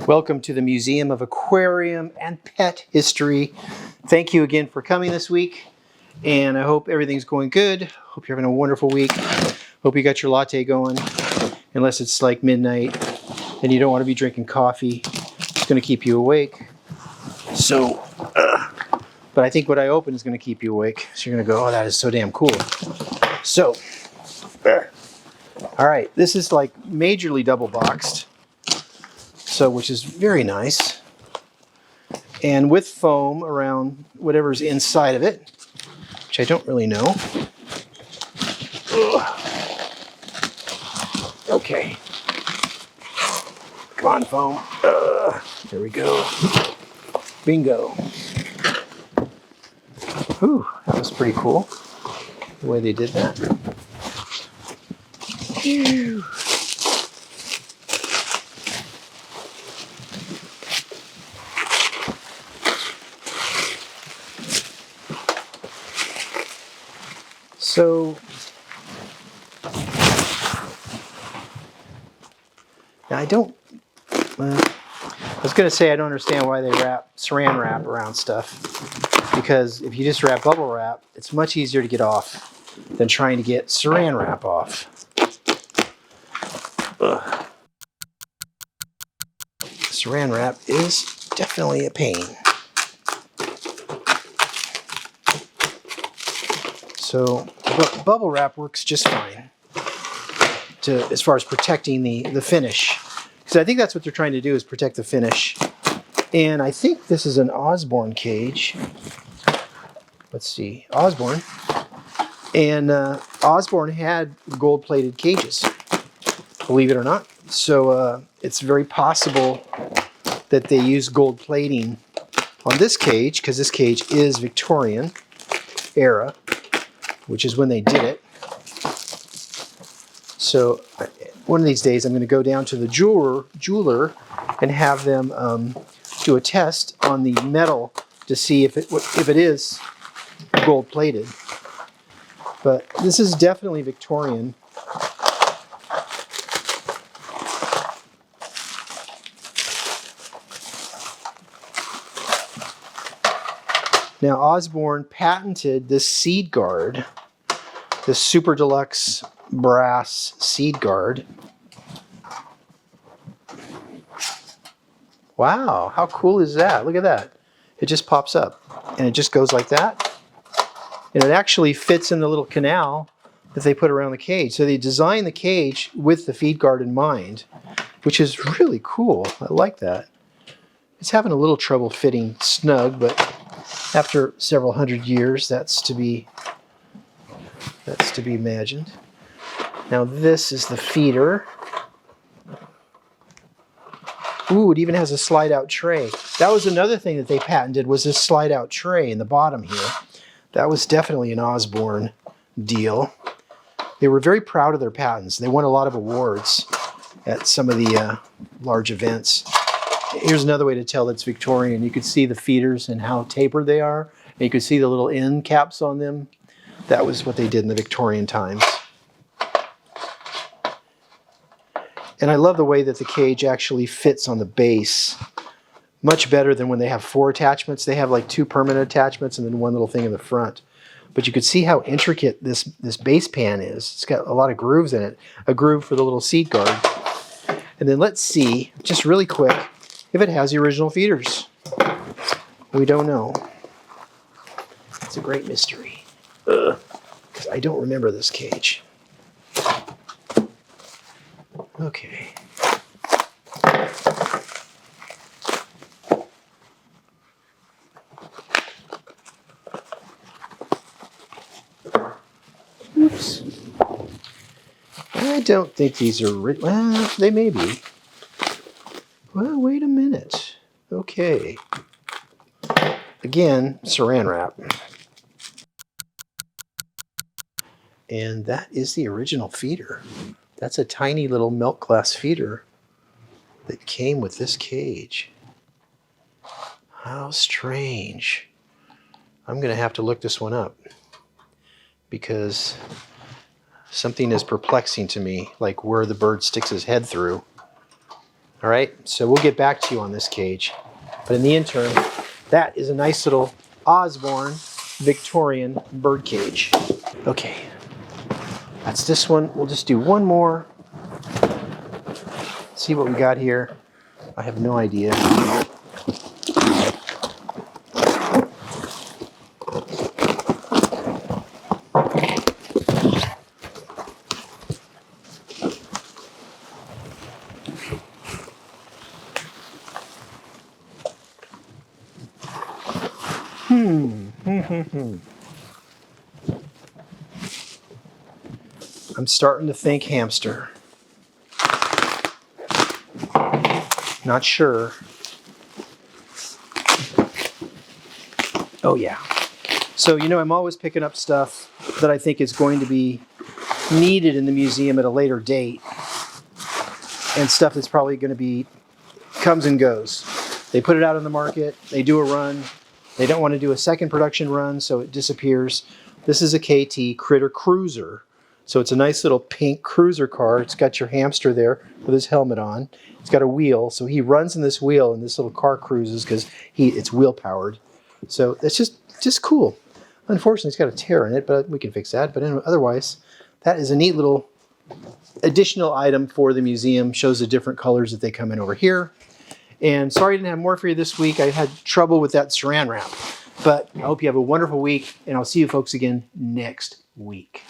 Welcome to the Museum of Aquarium and Pet History. Thank you again for coming this week, and I hope everything's going good. Hope you're having a wonderful week. Hope you got your latte going, unless it's like midnight and you don't want to be drinking coffee. It's going to keep you awake. So, but I think what I open is going to keep you awake. So you're going to go, oh, that is so damn cool. So, all right, this is like majorly double boxed. So, which is very nice. And with foam around whatever's inside of it, which I don't really know. Ugh. Okay. Come on, foam. There we go. Bingo. Whew, that was pretty cool, the way they did that. Phew. So, now I don't, I was going to say I don't understand why they wrap saran wrap around stuff, because if you just wrap bubble wrap, it's much easier to get off than trying to get saran wrap off. Ugh. Saran wrap is definitely a pain. So, but bubble wrap works just fine as far as protecting the finish. Because I think that's what they're trying to do, is protect the finish. And I think this is an Osborn cage. Let's see, Osborn. And Osborn had gold-plated cages, believe it or not. So it's very possible that they used gold plating on this cage, because this cage is Victorian Era, which is when they did it. So one of these days I'm going to go down to the jeweler and have them do a test on the metal to see if it is gold plated. But this is definitely Victorian. Now Osborn patented this seed guard, this super deluxe brass seed guard. Wow, how cool is that? Look at that. It just pops up and it just goes like that. And it actually fits in the little canal that they put around the cage. So they designed the cage with the feed guard in mind, which is really cool. I like that. It's having a little trouble fitting snug, but after several hundred years, that's to be imagined. Now this is the feeder. Ooh, it even has a slide-out tray. That was another thing that they patented, was this slide-out tray in the bottom here. That was definitely an Osborn deal. They were very proud of their patents. They won a lot of awards at some of the large events. Here's another way to tell it's Victorian. You could see the feeders and how tapered they are. And you could see the little end caps on them. That was what they did in the Victorian times. And I love the way that the cage actually fits on the base. Much better than when they have 4 attachments. They have like 2 permanent attachments and then one little thing in the front. But you could see how intricate this base pan is. It's got a lot of grooves in it. A groove for the little seed guard. And then let's see, just really quick, if it has the original feeders. We don't know. It's a great mystery. Because I don't remember this cage. Okay. Oops. I don't think these are well, they may be. Well, wait a minute. Okay. Again, saran wrap. And that is the original feeder. That's a tiny little milk glass feeder that came with this cage. How strange. I'm going to have to look this one up, because something is perplexing to me, like where the bird sticks his head through. All right, so we'll get back to you on this cage. But in the interim, that is a nice little Osborn Victorian birdcage. Okay, that's this one. We'll just do one more. See what we got here. I have no idea. I'm starting to think hamster. Not sure. Oh yeah. So, you know, I'm always picking up stuff that I think is going to be needed in the museum at a later date. And stuff that's probably going to be, comes and goes. They put it out on the market, they do a run, they don't want to do a second production run, so it disappears. This is a Kaytee Critter Cruiser. So it's a nice little pink cruiser car. It's got your hamster there with his helmet on. It's got a wheel, so he runs in this wheel and this little car cruises because it's wheel powered. So it's just cool. Unfortunately, it's got a tear in it, but we can fix that. But otherwise, that is a neat little additional item for the museum. Shows the different colors that they come in over here. And sorry I didn't have more for you this week. I had trouble with that saran wrap. But I hope you have a wonderful week, and I'll see you folks again next week.